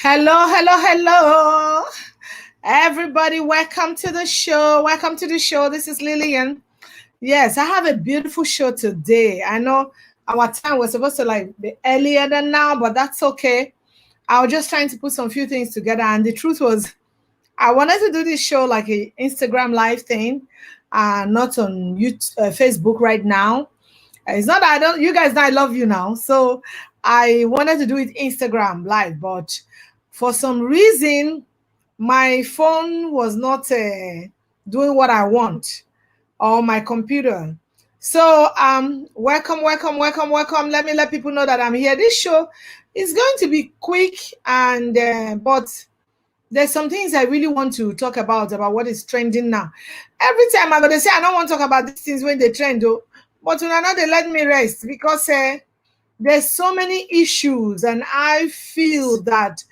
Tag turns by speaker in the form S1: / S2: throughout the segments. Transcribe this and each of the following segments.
S1: Hello, hello, hello. Everybody, welcome to the show. Welcome to the show. This is Lillian. Yes, I have a beautiful show today. I know our time was supposed to be earlier than now, but that's okay. I was just trying to put some few things together, and the truth was I wanted to do this show like a Instagram live thing, not on YouTube, Facebook right now. It's not that I don't, you guys know I love you now. So I wanted to do it Instagram live, but for some reason, my phone was not doing what I want, or my computer. So welcome, welcome, welcome, welcome. Let me let people know that I'm here. This show is going to be quick, and but there's some things I really want to talk about what is trending now. Every time I'm gonna say I don't want to talk about these things when they trend, though. But when I know they let me rest because there's so many issues, and I feel that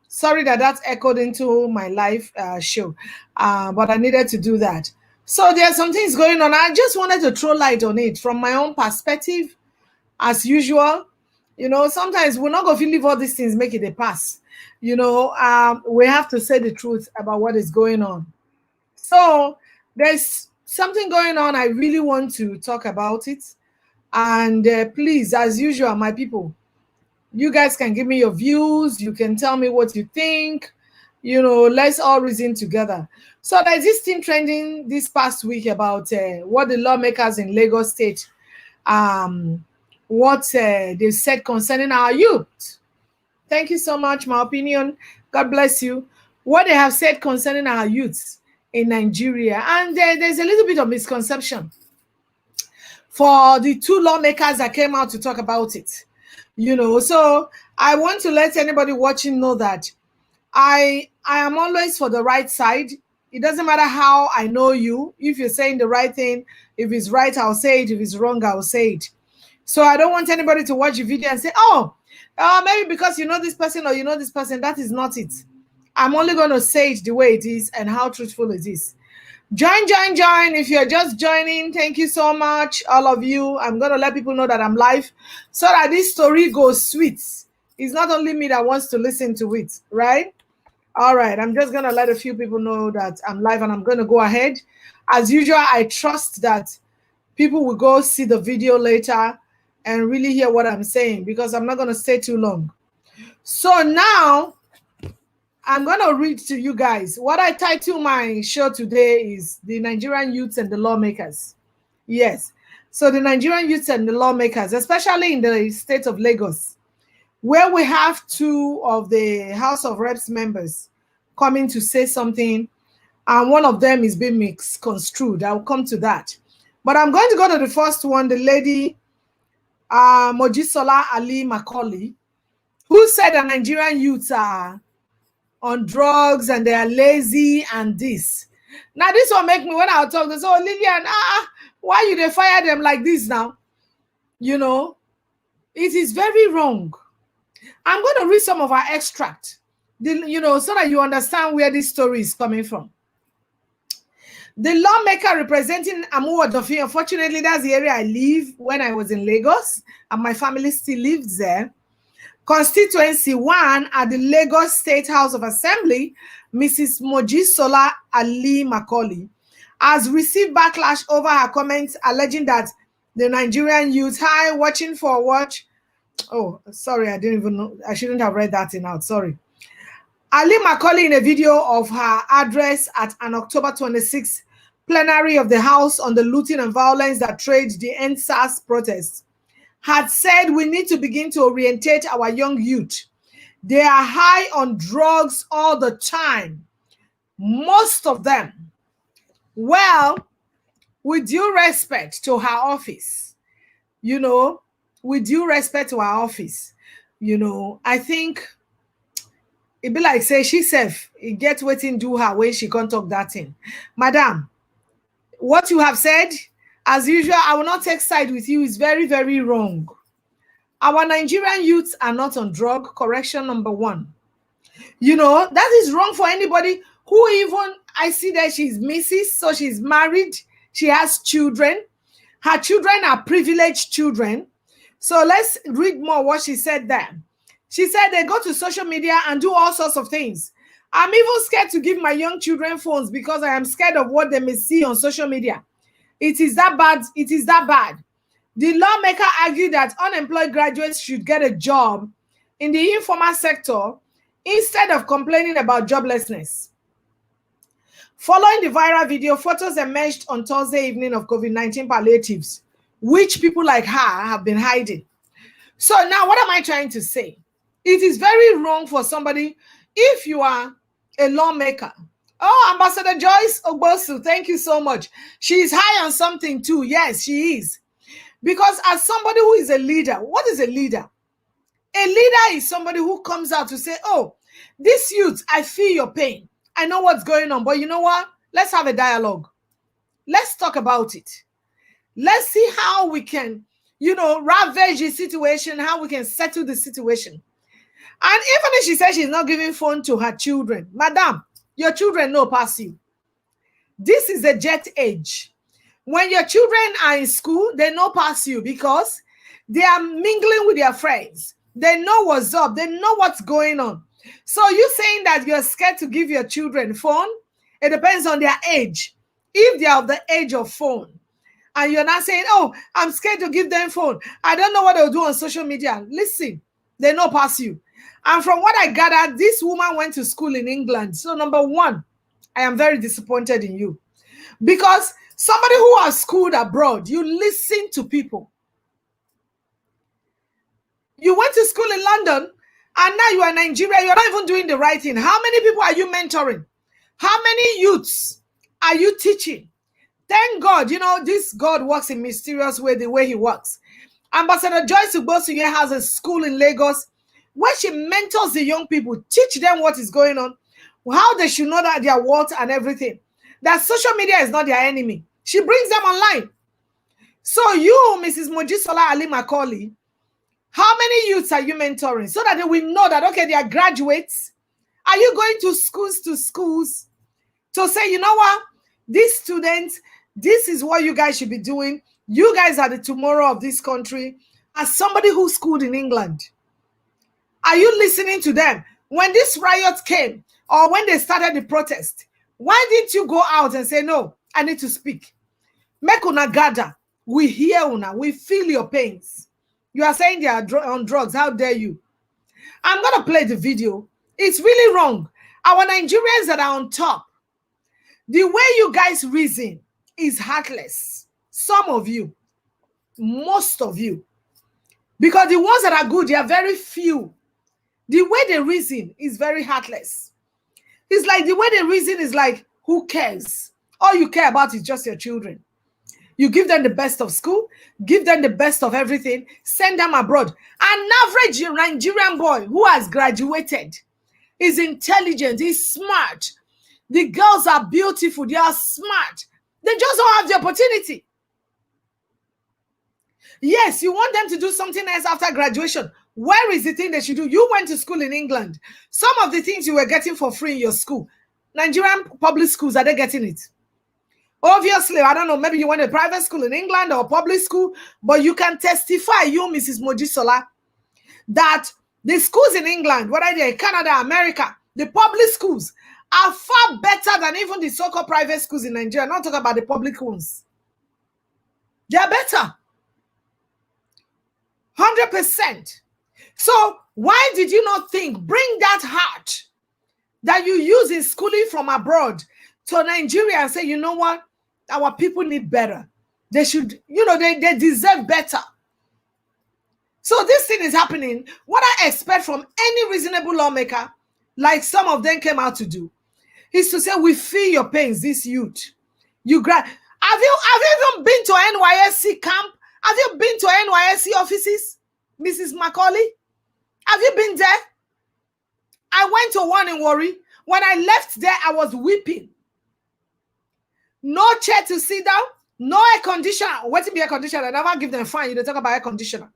S1: sorry that that's echoed into my live show, but I needed to do that. So there are some things going on. I just wanted to throw light on it from my own perspective, as usual. Sometimes we're not going to leave all these things, make it a pass. We have to say the truth about what is going on. So there's something going on. I really want to talk about it. And please, as usual, my people, you guys can give me your views. You can tell me what you think. Let's all reason together. So there's this thing trending this past week about what the lawmakers in Lagos State, what they said concerning our youth. Thank you so much. My opinion. God bless you. What they have said concerning our youth in Nigeria. And there's a little bit of misconception for the two lawmakers that came out to talk about it. So I want to let anybody watching know that I am always for the right side. It doesn't matter how I know you. If you're saying the right thing, if it's right, I'll say it. If it's wrong, I'll say it. So I don't want anybody to watch the video and say, maybe because you know this person or you know this person. That is not it. I'm only going to say it the way it is and how truthful it is. Join. If you're just joining, thank you so much, all of you. I'm going to let people know that I'm live so that this story goes sweet. It's not only me that wants to listen to it, right? All right, I'm just going to let a few people know that I'm live, and I'm going to go ahead. As usual, I trust that people will go see the video later and really hear what I'm saying, because I'm not going to stay too long. So now I'm going to read to you guys. What I title my show today is The Nigerian Youths and the Lawmakers. Yes. So the Nigerian youths and the lawmakers, especially in the state of Lagos, where we have two of the House of Reps members coming to say something, and one of them is being misconstrued. I'll come to that. But I'm going to go to the first one, the lady Mojisola Ali Macaulay, who said that Nigerian youths are on drugs and they are lazy and this. Now this will make me, when I'll talk, they say, oh, Lillian, why you they fire them like this now? It is very wrong. I'm going to read some of our extract, so that you understand where this story is coming from. The lawmaker representing Amuwodofi, unfortunately, that's the area I live when I was in Lagos, and my family still lives there. Constituency 1 at the Lagos State House of Assembly, Mrs. Mojisola Ali Macaulay, has received backlash over her comments alleging that the Nigerian youth, watching for watch. Oh, sorry, I didn't even know. I shouldn't have read that out. Sorry. Ali Macaulay, in a video of her address at an October 26th plenary of the House on the looting and violence that trailed the EndSARS protests, had said we need to begin to orientate our young youth. They are high on drugs all the time, most of them. Well, with due respect to her office, with due respect to her office, I think it be like say she self, it get waiting do her when she can't talk that thing. Madam, what you have said, as usual, I will not take side with you, is very, very wrong. Our Nigerian youths are not on drug. Correction number 1. That is wrong for anybody who even, I see that she's Mrs., so she's married. She has children. Her children are privileged children. So let's read more what she said there. She said they go to social media and do all sorts of things. I'm even scared to give my young children phones because I am scared of what they may see on social media. It is that bad. It is that bad. The lawmaker argued that unemployed graduates should get a job in the informal sector instead of complaining about joblessness. Following the viral video, photos emerged on Thursday evening of COVID-19 palliatives, which people like her have been hiding. So now what am I trying to say? It is very wrong for somebody, if you are a lawmaker. Oh, Ambassador Joyce Ogbosu, thank you so much. She is high on something too. Yes, she is. Because as somebody who is a leader, what is a leader? A leader is somebody who comes out to say, oh, this youth, I feel your pain. I know what's going on, but you know what? Let's have a dialogue. Let's talk about it. Let's see how we can, ravage the situation, how we can settle the situation. And even if she says she's not giving phone to her children, madam, your children know pass you. This is a jet age. When your children are in school, they know pass you because they are mingling with their friends. They know what's up. They know what's going on. So you saying that you're scared to give your children phone? It depends on their age. If they are of the age of phone, and you're not saying, oh, I'm scared to give them phone. I don't know what they'll do on social media. Listen, they know pass you. And from what I gathered, this woman went to school in England. So number one, I am very disappointed in you. Because somebody who has schooled abroad, you listen to people. You went to school in London, and now you are in Nigeria. You're not even doing the right thing. How many people are you mentoring? How many youths are you teaching? Thank God, this God works in mysterious way, the way he works. Ambassador Joyce Ogbosu has a school in Lagos where she mentors the young people, teach them what is going on, how they should know that their worth and everything. That social media is not their enemy. She brings them online. So you, Mrs. Mojisola Ali Macaulay, how many youths are you mentoring so that they will know that, okay, they are graduates? Are you going to schools to say, you know what, these students, this is what you guys should be doing. You guys are the tomorrow of this country. As somebody who schooled in England, are you listening to them? When this riot came or when they started the protest, why didn't you go out and say, no, I need to speak? Make una gather. We hear una. We feel your pains. You are saying they are on drugs. How dare you? I'm going to play the video. It's really wrong. Our Nigerians that are on top, the way you guys reason is heartless. Some of you, most of you, because the ones that are good, they are very few. The way they reason is very heartless. It's like the way they reason is like, who cares? All you care about is just your children. You give them the best of school, give them the best of everything, send them abroad. An average Nigerian boy who has graduated is intelligent, he's smart. The girls are beautiful, they are smart. They just don't have the opportunity. Yes, you want them to do something else after graduation. Where is the thing they should do? You went to school in England. Some of the things you were getting for free in your school, Nigerian public schools, are they getting it? Obviously, I don't know, maybe you went to private school in England or public school, but you can testify, you, Mrs. Mojisola, that the schools in England, whether they're in Canada, America, the public schools are far better than even the so-called private schools in Nigeria. I'm not talking about the public ones. They are better. 100%. So why did you not think, bring that heart that you use in schooling from abroad to Nigeria and say, you know what, our people need better. They should, they deserve better. So this thing is happening. What I expect from any reasonable lawmaker, like some of them came out to do, is to say, we feel your pains, this youth. Have you even been to NYSC camp? Have you been to NYSC offices, Mrs. Macaulay? Have you been there? I went to one in Warri. When I left there, I was weeping. No chair to sit down, no air conditioner. What to be air conditioner? I never give them a fan. You don't talk about air conditioner.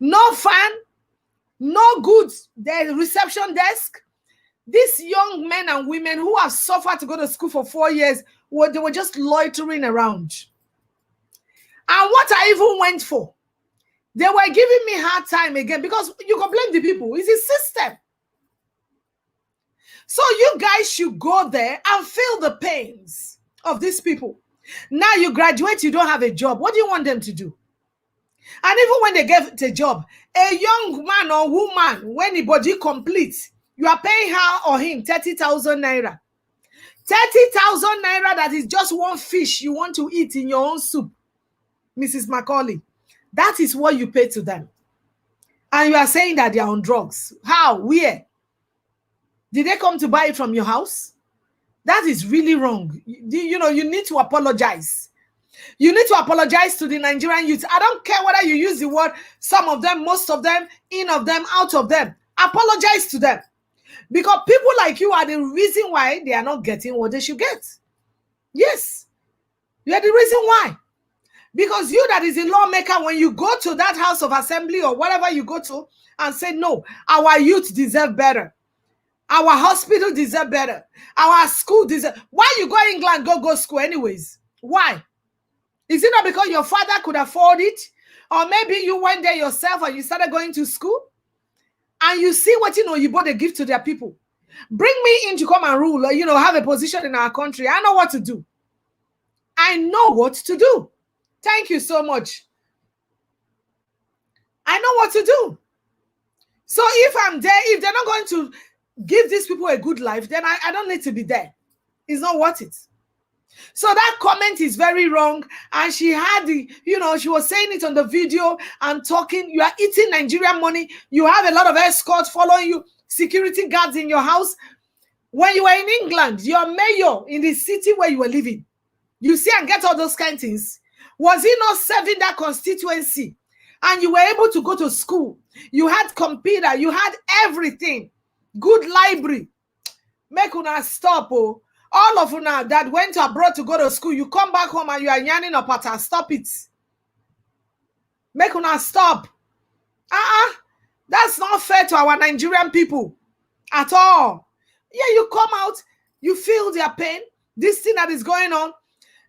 S1: No fan, no goods. The reception desk. These young men and women who have suffered to go to school for 4 years, they were just loitering around. And what I even went for They were giving me hard time again because you can blame the people. It's a system. So you guys should go there and feel the pains of these people. Now you graduate, you don't have a job. What do you want them to do? And even when they get a job, a young man or woman, when the body completes, you are paying her or him 30,000 naira. 30,000 naira, that is just one fish you want to eat in your own soup, Mrs. Macaulay. That is what you pay to them. And you are saying that they are on drugs. How? Where? Did they come to buy it from your house? That is really wrong. You need to apologize. You need to apologize to the Nigerian youth. I don't care whether you use the word some of them, most of them, in of them, out of them. Apologize to them. Because people like you are the reason why they are not getting what they should get. Yes. You are the reason why. Because you that is a lawmaker, when you go to that House of Assembly or whatever you go to and say, no, our youth deserve better. Our hospital deserve better. Our school deserve. Why you go England, go school anyways? Why? Is it not because your father could afford it? Or maybe you went there yourself and you started going to school? And you see what, Oyibo they give to their people. Bring me in to come and rule, have a position in our country. I know what to do. I know what to do. Thank you so much. I know what to do. So if I'm there, if they're not going to give these people a good life, then I don't need to be there. It's not worth it. So that comment is very wrong. And she had she was saying it on the video and talking. You are eating Nigerian money. You have a lot of escorts following you, security guards in your house. When you were in England, your mayor in the city where you were living, you see and get all those kind of things. Was he not serving that constituency? And you were able to go to school. You had computer. You had everything. Good library. Make una stop, oh. All of una that went abroad to go to school, you come back home and you are yarning up at her. Stop it. Make una stop. That's not fair to our Nigerian people at all. Yeah, you come out, you feel their pain, this thing that is going on.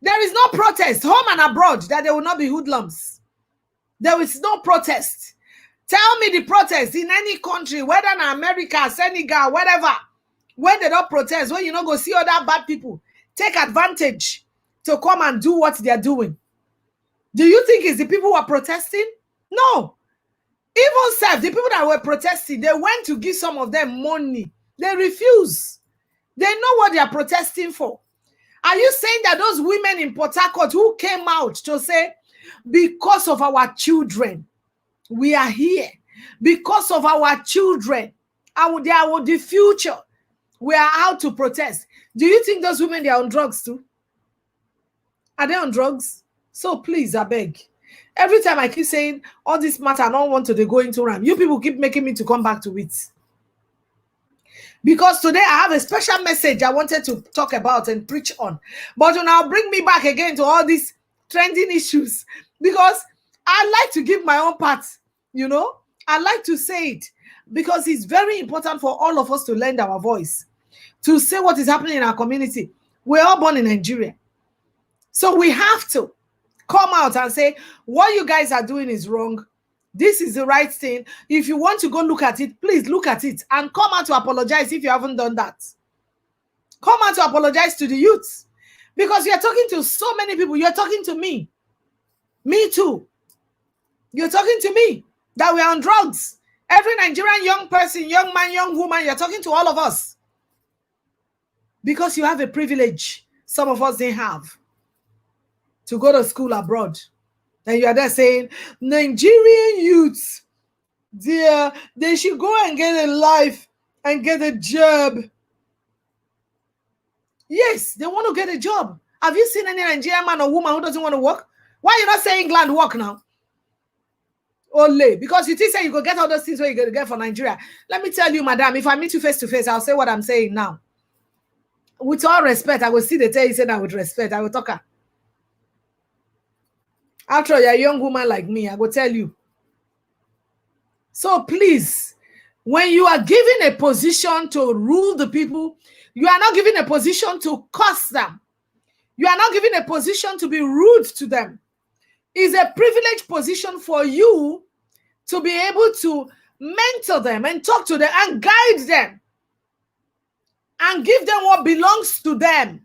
S1: There is no protest, home and abroad, that there will not be hoodlums. There is no protest. Tell me the protest in any country, whether in America, Senegal, whatever, when they don't protest, when you don't go see other bad people, take advantage to come and do what they're doing. Do you think it's the people who are protesting? No. Even self, the people that were protesting, they went to give some of them money. They refuse. They know what they are protesting for. Are you saying that those women in Port Harcourt who came out to say, because of our children, we are here. Because of our children, the future, we are out to protest. Do you think those women, they are on drugs too? Are they on drugs? So please, I beg. Every time I keep saying all this matter, I don't want to go into RAM. You people keep making me to come back to it. Because today I have a special message I wanted to talk about and preach on. But now bring me back again to all these trending issues. Because I like to give my own part, I like to say it. Because it's very important for all of us to lend our voice. To say what is happening in our community. We're all born in Nigeria. So we have to come out and say, what you guys are doing is wrong. This is the right thing. If you want to go look at it, please look at it and come out to apologize if you haven't done that. Come out to apologize to the youths. Because you're talking to so many people. You're talking to me. Me too. You're talking to me that we're on drugs. Every Nigerian young person, young man, young woman, you're talking to all of us. Because you have a privilege some of us didn't have. To go to school abroad. And you are there saying, Nigerian youths, they should go and get a life and get a job. Yes, they want to get a job. Have you seen any Nigerian man or woman who doesn't want to work? Why are you not saying England work now? Only because you think say you go get all those things where you're going to get for Nigeria. Let me tell you, madam, if I meet you face to face, I'll say what I'm saying now. With all respect, I will see the tell you say that with respect. I will talk her. After all, you're a young woman like me, I will tell you. So please, when you are given a position to rule the people, you are not given a position to curse them. You are not given a position to be rude to them. It's a privileged position for you to be able to mentor them and talk to them and guide them and give them what belongs to them.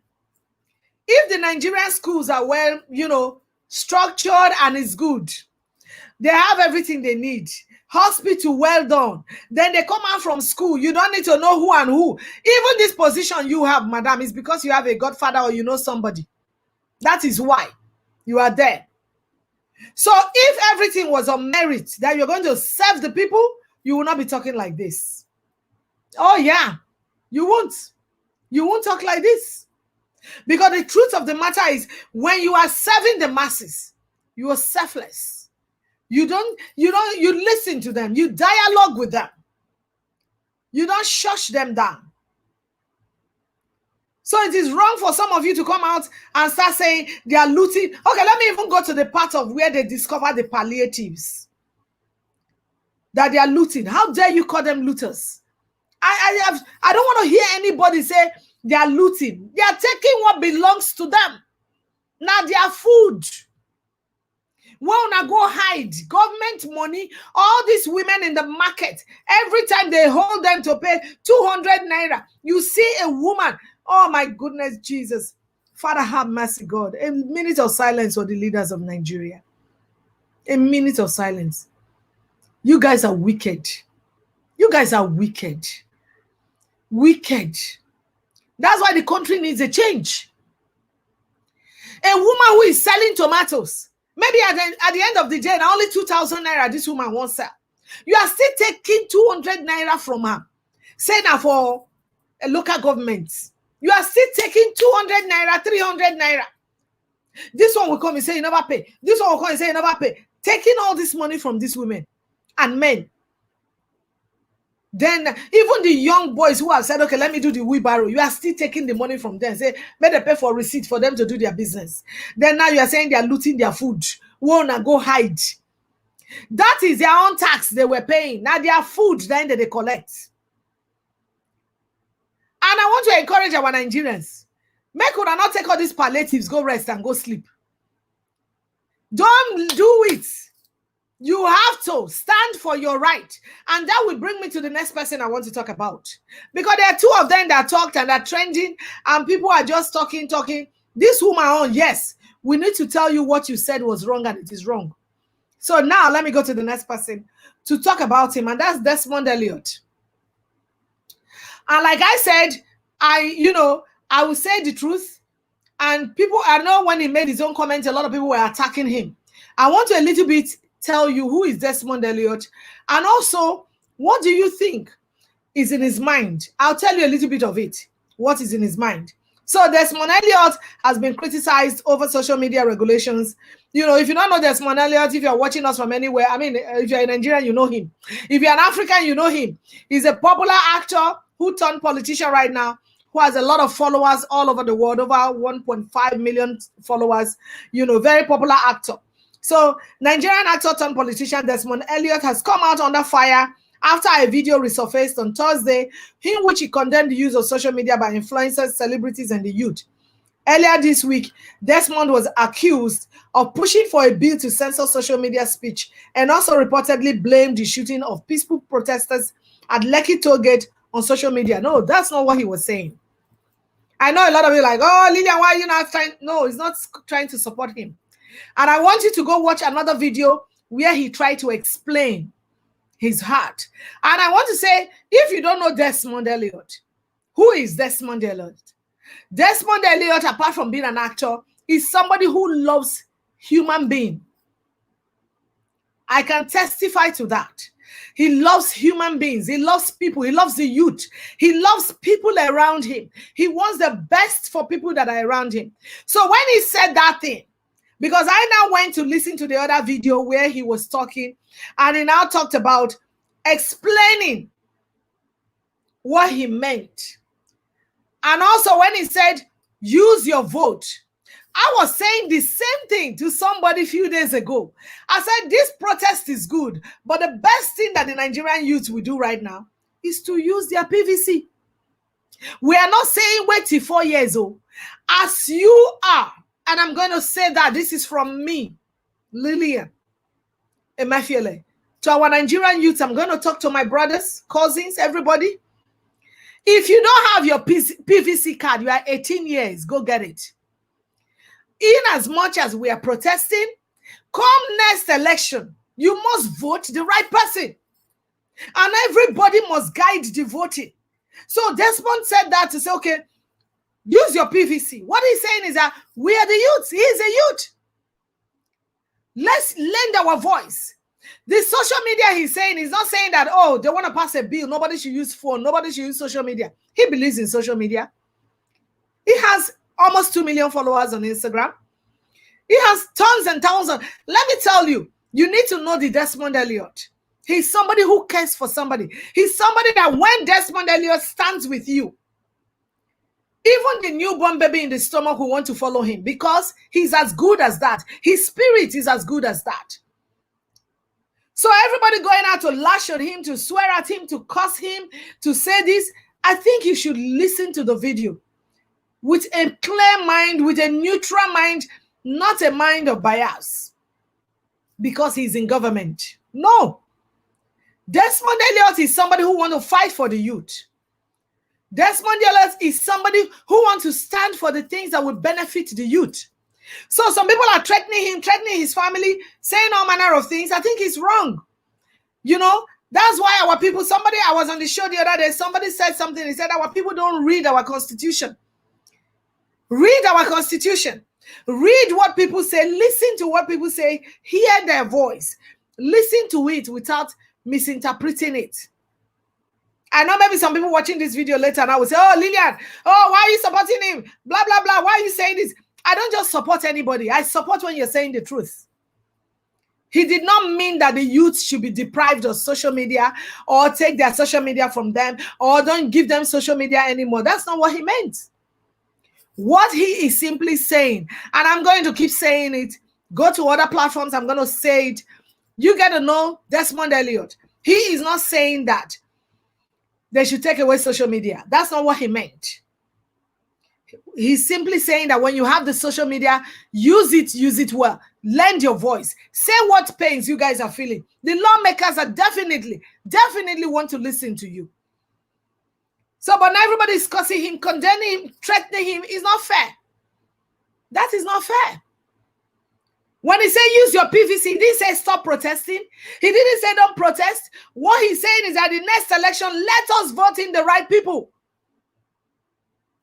S1: If the Nigerian schools are well, structured and is good, they have everything they need, hospital well done, then they come out from school, you don't need to know who and who. Even this position you have, madam, is because you have a godfather or you know somebody. That is why you are there. So if everything was on merit, that you're going to serve the people, you will not be talking like this. Oh yeah, you won't talk like this. Because the truth of the matter is, when you are serving the masses, you are selfless. You listen to them, you dialogue with them. You don't shush them down. So it is wrong for some of you to come out and start saying they are looting. Okay, let me even go to the part of where they discover the palliatives. That they are looting. How dare you call them looters? I don't want to hear anybody say they are looting. They are taking what belongs to them. Now their food. Why not go hide government money? All these women in the market, every time they hold them to pay 200 naira, you see a woman. Oh my goodness, Jesus. Father, have mercy, God. A minute of silence for the leaders of Nigeria. A minute of silence. You guys are wicked. You guys are wicked. Wicked. That's why the country needs a change. A woman who is selling tomatoes, maybe at the end of the day, now only 2,000 naira this woman wants her. You are still taking 200 naira from her, saying that for a local government. You are still taking 200 naira, 300 naira. This one will come and say you never pay. This one will come and say you never pay. Taking all this money from these women and men. Then even the young boys who have said, okay, let me do the wheelbarrow, you are still taking the money from them. Say, better pay for receipt for them to do their business. Then now you are saying they are looting their food. Wanna go hide. That is their own tax they were paying. Now their food, then they collect. And I want to encourage our Nigerians. Make una not take all these palliatives, go rest and go sleep. Don't do it. You have to stand for your right. And that will bring me to the next person I want to talk about. Because there are two of them that talked and are trending, and people are just talking. This woman, yes, we need to tell you what you said was wrong and it is wrong. So now let me go to the next person to talk about him, and that's Desmond Elliott. And like I said, I will say the truth. And people, I know when he made his own comments, a lot of people were attacking him. I want to a little bit tell you who is Desmond Elliott, and also what do you think is in his mind. I'll tell you a little bit of it, what is in his mind. So Desmond Elliott has been criticized over social media regulations. If you don't know Desmond Elliott, if you're watching us from anywhere, I mean, if you're a Nigerian, you know him. If you're an African, you know him. He's a popular actor who turned politician right now, who has a lot of followers all over the world, over 1.5 million followers, very popular actor. So Nigerian actor turned politician Desmond Elliott has come out under fire after a video resurfaced on Thursday in which he condemned the use of social media by influencers, celebrities, and the youth. Earlier this week, Desmond was accused of pushing for a bill to censor social media speech and also reportedly blamed the shooting of peaceful protesters at Lekki toll gate on social media. No, that's not what he was saying. I know a lot of you are like, oh, Lillian, why are you not trying? No, he's not trying to support him. And I want you to go watch another video where he tried to explain his heart. And I want to say, if you don't know Desmond Elliott, who is Desmond Elliott? Desmond Elliott, apart from being an actor, is somebody who loves human beings. I can testify to that. He loves human beings. He loves people. He loves the youth. He loves people around him. He wants the best for people that are around him. So when he said that thing, because I now went to listen to the other video where he was talking, and he now talked about explaining what he meant. And also when he said, use your vote, I was saying the same thing to somebody a few days ago. I said, this protest is good, but the best thing that the Nigerian youth will do right now is to use their PVC. We are not saying wait till 4 years old. As you are, and I'm going to say that this is from me, Lillian Emefiele, to our Nigerian youth, I'm going to talk to my brothers, cousins, everybody. If you don't have your PVC card, you are 18 years, go get it. In as much as we are protesting, come next election, you must vote the right person. And everybody must guide the voting. So Desmond said that to say, okay, use your PVC. What he's saying is that we are the youth. He is a youth. Let's lend our voice. The social media he's saying is not saying that, oh, they want to pass a bill. Nobody should use phone. Nobody should use social media. He believes in social media. He has almost 2 million followers on Instagram. He has tons and thousands. Let me tell you, you need to know the Desmond Elliott. He's somebody who cares for somebody. He's somebody that when Desmond Elliott stands with you, even the newborn baby in the stomach will want to follow him because he's as good as that. His spirit is as good as that. So everybody going out to lash at him, to swear at him, to curse him, to say this, I think you should listen to the video with a clear mind, with a neutral mind, not a mind of bias because he's in government. No. Desmond Elliott is somebody who wants to fight for the youth. Desmond Elliott is somebody who wants to stand for the things that will benefit the youth. So some people are threatening him, threatening his family, saying all manner of things. I think it's wrong. You know, that's why our people, I was on the show the other day, somebody said something. He said our people don't read our constitution. Read our constitution. Read what people say. Listen to what people say. Hear their voice. Listen to it without misinterpreting it. I know maybe some people watching this video later now will say, oh, Lillian, oh, why are you supporting him? Blah, blah, blah. Why are you saying this? I don't just support anybody. I support when you're saying the truth. He did not mean that the youth should be deprived of social media or take their social media from them or don't give them social media anymore. That's not what he meant. What he is simply saying, and I'm going to keep saying it, go to other platforms, I'm going to say it. You got to know Desmond Elliott. He is not saying that they should take away social media. That's not what he meant. He's simply saying that when you have the social media, use it well. Lend your voice. Say what pains you guys are feeling. The lawmakers are definitely want to listen to you. So, but now everybody is cursing him, condemning him, threatening him. It's not fair. That is not fair. When he said use your PVC, he didn't say stop protesting. He didn't say don't protest. What he's saying is that the next election, let us vote in the right people.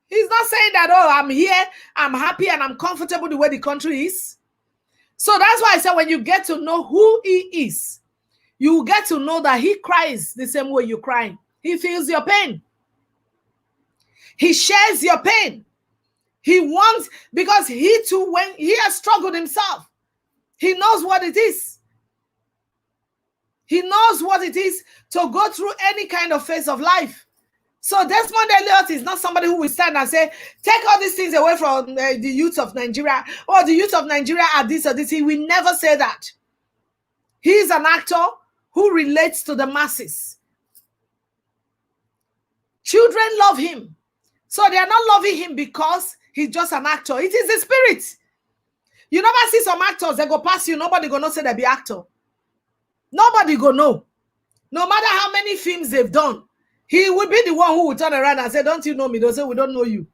S1: He's not saying that, oh, I'm here, I'm happy, and I'm comfortable the way the country is. So that's why I said when you get to know who he is, you get to know that he cries the same way you're crying. He feels your pain. He shares your pain. He wants, because he too, when he has struggled himself, he knows what it is. He knows what it is to go through any kind of phase of life. So Desmond Elliott is not somebody who will stand and say, take all these things away from the youth of Nigeria, or the youth of Nigeria are this or this. He will never say that. He is an actor who relates to the masses. Children love him. So they are not loving him because he's just an actor. It is the spirit. You never see some actors, they go past you, nobody gonna say they be actor. Nobody gonna know. No matter how many films they've done, he will be the one who will turn around and say, don't you know me? They'll say, we don't know you.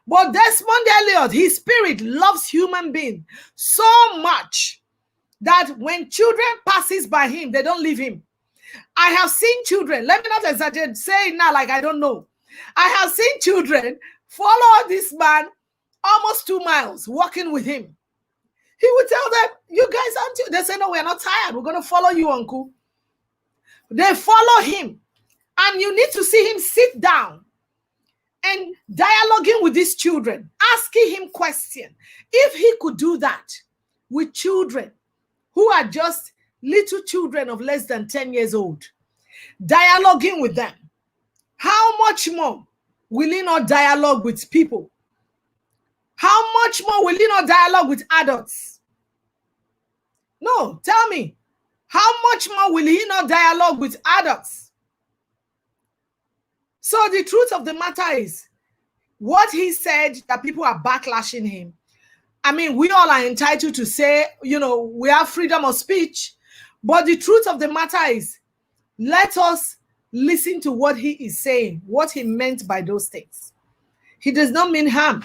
S1: But Desmond Elliott, his spirit loves human beings so much that when children passes by him, they don't leave him. I have seen children, let me not exaggerate, say it now like I don't know. I have seen children follow this man almost 2 miles, walking with him. He would tell them, you guys aren't you? They say, no, we're not tired. We're going to follow you, uncle. They follow him. And you need to see him sit down and dialoguing with these children, asking him questions. If he could do that with children who are just little children of less than 10 years old, dialoguing with them, how much more will he not dialogue with people? How much more will he not dialogue with adults? No, tell me, how much more will he not dialogue with adults? So the truth of the matter is, what he said that people are backlashing him. I mean, we all are entitled to say, you know, we have freedom of speech. But the truth of the matter is, let us listen to what he is saying, what he meant by those things. He does not mean harm.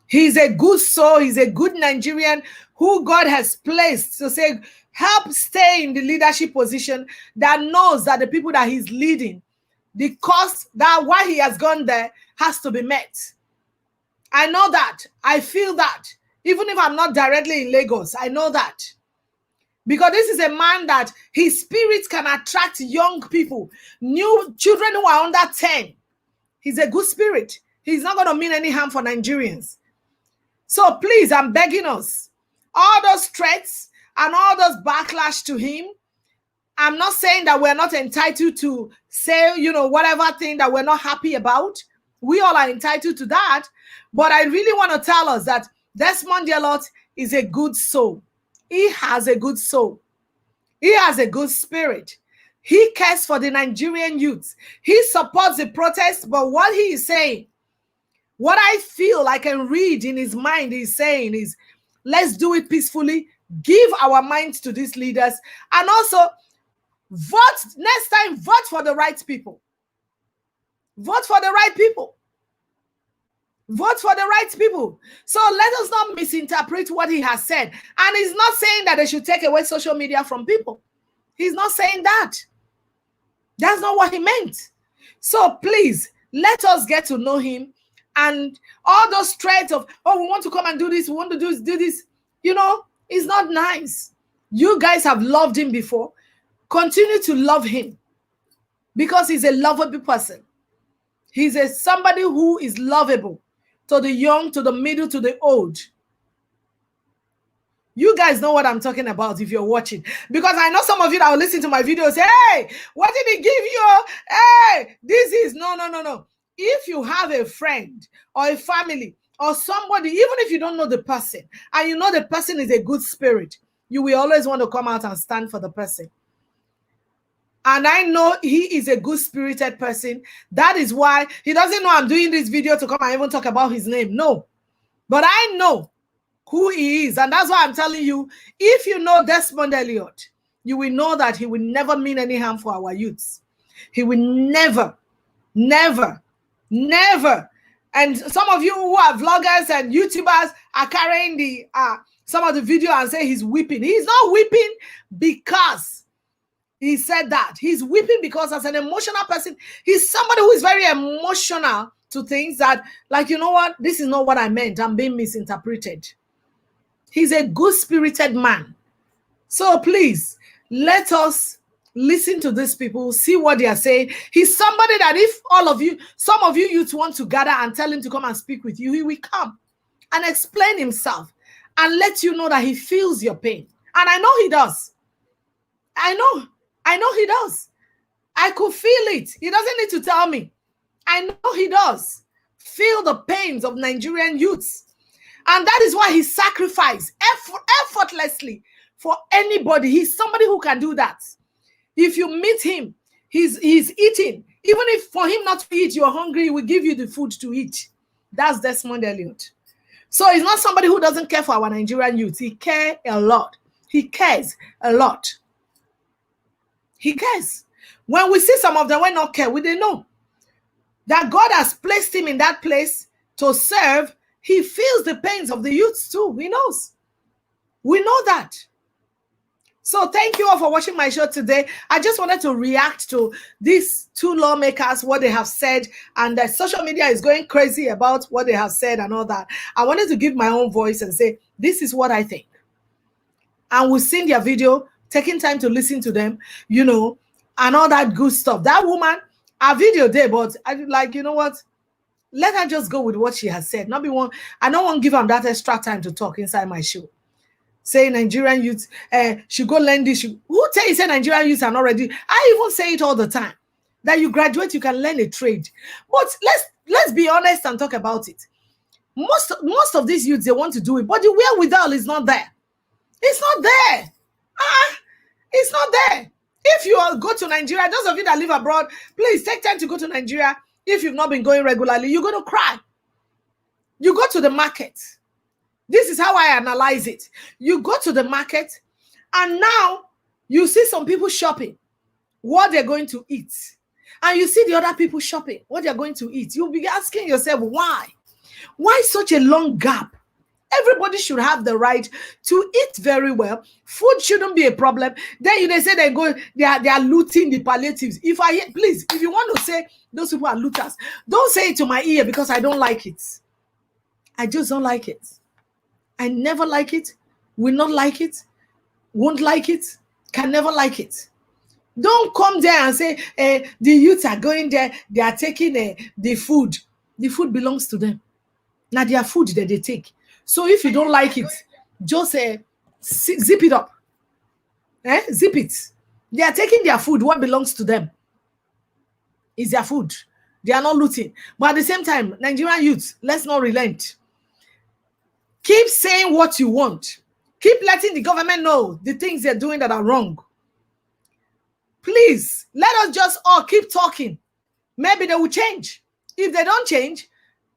S1: He's a good soul. He's a good Nigerian who God has placed to say, help stay in the leadership position, that knows that the people that he's leading, the cost that why he has gone there has to be met. I know that. I feel that. Even if I'm not directly in Lagos, I know that. Because this is a man that his spirit can attract young people, new children who are under 10. He's a good spirit. He's not going to mean any harm for Nigerians. So please, I'm begging us, all those threats and all those backlash to him, I'm not saying that we're not entitled to say, whatever thing that we're not happy about. We all are entitled to that. But I really want to tell us that Desmond Elliot is a good soul. He has a good soul. He has a good spirit. He cares for the Nigerian youth. He supports the protest, but what he is saying, what I feel I can read in his mind, he's saying is, let's do it peacefully, give our minds to these leaders, and also vote next time, vote for the right people. Vote for the right people. Vote for the right people. So let us not misinterpret what he has said. And he's not saying that they should take away social media from people. He's not saying that. That's not what he meant. So please, let us get to know him. And all those threats of, oh, we want to come and do this, we want to do this, it's not nice. You guys have loved him before. Continue to love him because he's a lovable person. He's somebody who is lovable to the young, to the middle, to the old. You guys know what I'm talking about if you're watching. Because I know some of you that will listen to my videos say, hey, what did he give you? Hey, this is, no. If you have a friend or a family or somebody, even if you don't know the person, and you know the person is a good spirit, you will always want to come out and stand for the person. And I know he is a good-spirited person. That is why he doesn't know I'm doing this video to come and even talk about his name. No. But I know who he is. And that's why I'm telling you, if you know Desmond Elliot, you will know that he will never mean any harm for our youths. He will never. And some of you who are vloggers and YouTubers are carrying the some of the video and say he's weeping. He's not weeping because he said that. He's weeping because as an emotional person, he's somebody who is very emotional to things that, like, you know what? This is not what I meant. I'm being misinterpreted. He's a good-spirited man. So please, let us listen to these people, see what they are saying. He's somebody that if all of you, some of you youth want to gather and tell him to come and speak with you, he will come and explain himself and let you know that he feels your pain. And I know he does. I know he does. I could feel it. He doesn't need to tell me. I know he does. Feel the pains of Nigerian youths. And that is why he sacrificed effortlessly for anybody. He's somebody who can do that. If you meet him, he's eating. Even if for him not to eat, you're hungry, he will give you the food to eat. That's Desmond Elliot. So he's not somebody who doesn't care for our Nigerian youth. He cares a lot. He cares a lot. He cares. When we see some of them, we not care. We didn't know that God has placed him in that place to serve. He feels the pains of the youth too. He knows. We know that. So thank you all for watching my show today. I just wanted to react to these two lawmakers, what they have said, and that social media is going crazy about what they have said and all that. I wanted to give my own voice and say, this is what I think. And we've seen their video, taking time to listen to them, and all that good stuff. That woman, her video there, but I like, you know what? Let her just go with what she has said. Not be one. I don't want to give them that extra time to talk inside my show. Say Nigerian youth should go learn this. Who tell you say Nigerian youth are not ready? I even say it all the time. That you graduate, you can learn a trade. But let's be honest and talk about it. Most of these youths, they want to do it, but the wherewithal is not there. It's not there. It's not there. If you go to Nigeria, those of you that live abroad, please take time to go to Nigeria. If you've not been going regularly, you're going to cry. You go to the market. This is how I analyze it. You go to the market And now you see some people shopping what they're going to eat. And you see the other people shopping what they're going to eat. You'll be asking yourself, why? Why such a long gap? Everybody should have the right to eat very well. Food shouldn't be a problem. Then they say they are looting the palliatives. Please, if you want to say those people are looters, don't say it to my ear, because I don't like it. I just don't like it. I never like it, will not like it, won't like it, can never like it. Don't come there and say the youths are going there, they are taking the food. The food belongs to them. Now their food that they take. So if you don't like it, just zip it up. Zip it. They are taking their food. What belongs to them is their food. They are not looting. But at the same time, Nigerian youth, let's not relent. Keep saying what you want. Keep letting the government know the things they're doing that are wrong. Please, let us just all keep talking. Maybe they will change. If they don't change,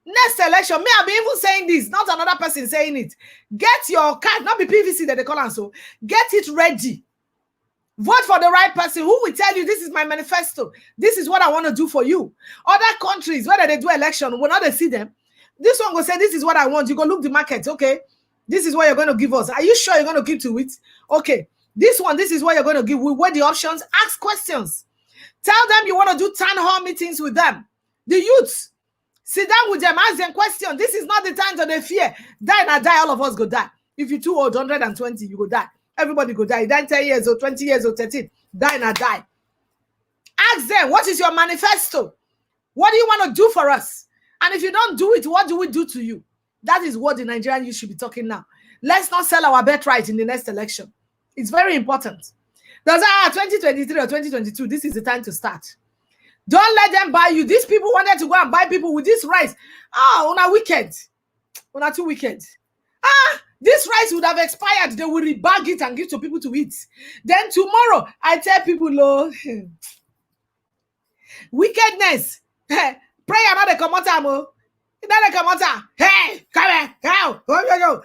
S1: next election, me, I'll be even saying this, not another person saying it. Get your card, not be PVC that they call and so. Get it ready. Vote for the right person who will tell you, this is my manifesto. This is what I want to do for you. Other countries, whether they do election, when they see them, this one will say, this is what I want. You go look the market. Okay. This is what you're going to give us. Are you sure you're going to keep to it? Okay. This one, this is what you're going to give. We weigh the options. Ask questions. Tell them you want to do town hall meetings with them. The youths. Sit down with them, ask them questions. This is not the time to they fear. Die and die, all of us go die. If you're too old, 120, you go die. Everybody go die. Die 10 years or 20 years or 13. Die and die. Ask them, what is your manifesto? What do you want to do for us? And if you don't do it, what do we do to you? That is what the Nigerian youth should be talking now. Let's not sell our birthright in the next election. It's very important. Does 2023 or 2022, this is the time to start. Don't let them buy you. These people wanted to go and buy people with this rice. On a weekend. On a 2 weekends. This rice would have expired. They will rebag it and give to people to eat. Then tomorrow, I tell people, wickedness. Pray another comota. Another comota. Hey, come here. Go. Another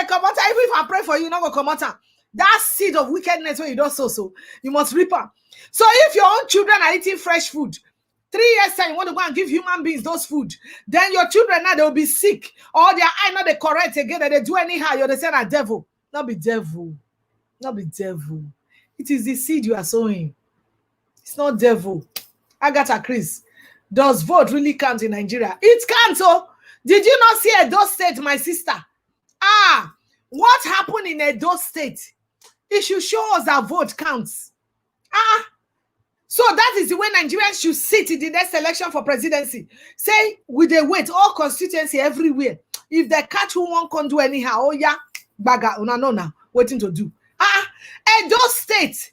S1: comota. Even if I pray for you, not go comota. That seed of wickedness when you don't sow, you must reap her. So if your own children are eating fresh food, 3 years time you want to go and give human beings those food, then your children now they will be sick, or their eye not they correct again, and they do anyhow. You're the son of devil. Not be devil. Not be devil. It is the seed you are sowing. It's not devil. Agatha Chris. Does vote really count in Nigeria? It can't. Oh, did you not see Edo State, my sister? What happened in Edo State? It should show us that vote counts. So that is the way Nigerians should sit in the next election for presidency. Say, with the weight, all constituency everywhere. If they catch who won't can do anyhow, oh yeah, baga, una waiting to do. Edo State,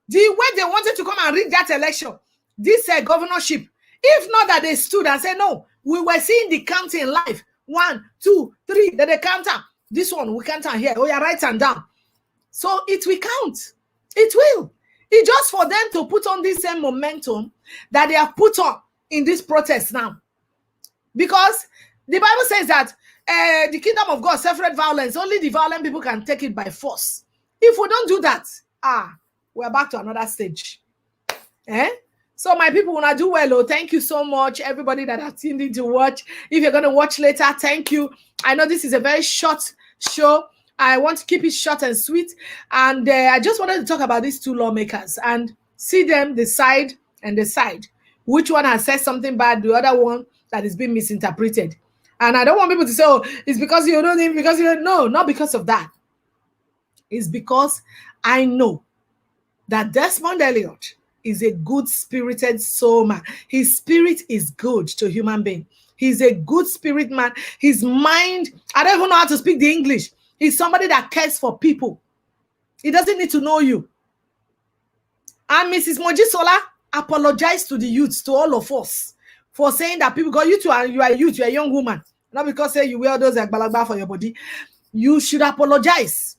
S1: the way they wanted to come and rig that election, this governorship, if not that they stood and said, no, we were seeing the counting live. 1, 2, 3, that they counter. This one, we can't here. Oh yeah, right and down. So it will count. It will. It's just for them to put on this same momentum that they have put on in this protest now. Because the Bible says that the kingdom of God suffered violence. Only the violent people can take it by force. If we don't do that, we're back to another stage. So my people, when I do well, thank you so much. Everybody that has tuned in to watch. If you're going to watch later, thank you. I know this is a very short show. I want to keep it short and sweet. And I just wanted to talk about these two lawmakers and see them decide which one has said something bad, the other one that is being misinterpreted. And I don't want people to say, oh, it's because you know him, because you don't know. Not because of that. It's because I know that Desmond Elliot is a good-spirited soul man. His spirit is good to human being. He's a good spirit man. His mind, I don't even know how to speak the English. He's somebody that cares for people. He doesn't need to know you. And Mrs. Mojisola apologized to the youths, to all of us, for saying that people, because you are a youth, you're a young woman. Not because say you wear those like balagba for your body. You should apologize.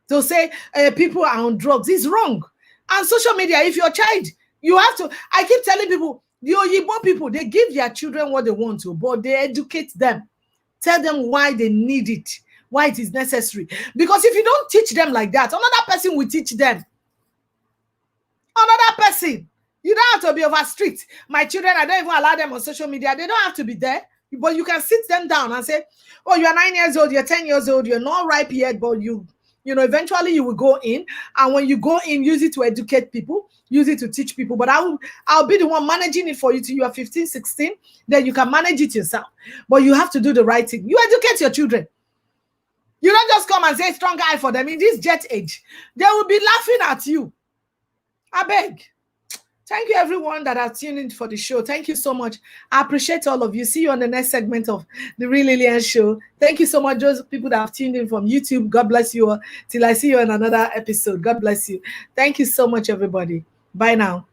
S1: To say people are on drugs is wrong. And social media, if you're a child, you have to, I keep telling people, the Oyibo people, they give their children what they want to, but they educate them. Tell them why they need it. why it is necessary. Because if you don't teach them like that, another person will teach them. Another person. You don't have to be over strict. My children, I don't even allow them on social media. They don't have to be there. But you can sit them down and say, oh, you're 9 years old, you're 10 years old, you're not ripe yet, but you know, eventually you will go in. And when you go in, use it to educate people, use it to teach people. But I'll be the one managing it for you till you are 15, 16. Then you can manage it yourself. But you have to do the right thing. You educate your children. You don't just come and say strong eye for them. In this jet age, they will be laughing at you. I beg. Thank you, everyone that has tuned in for the show. Thank you so much. I appreciate all of you. See you on the next segment of the Real Lillian Show. Thank you so much, those people that have tuned in from YouTube. God bless you all. Till I see you in another episode. God bless you. Thank you so much, everybody. Bye now.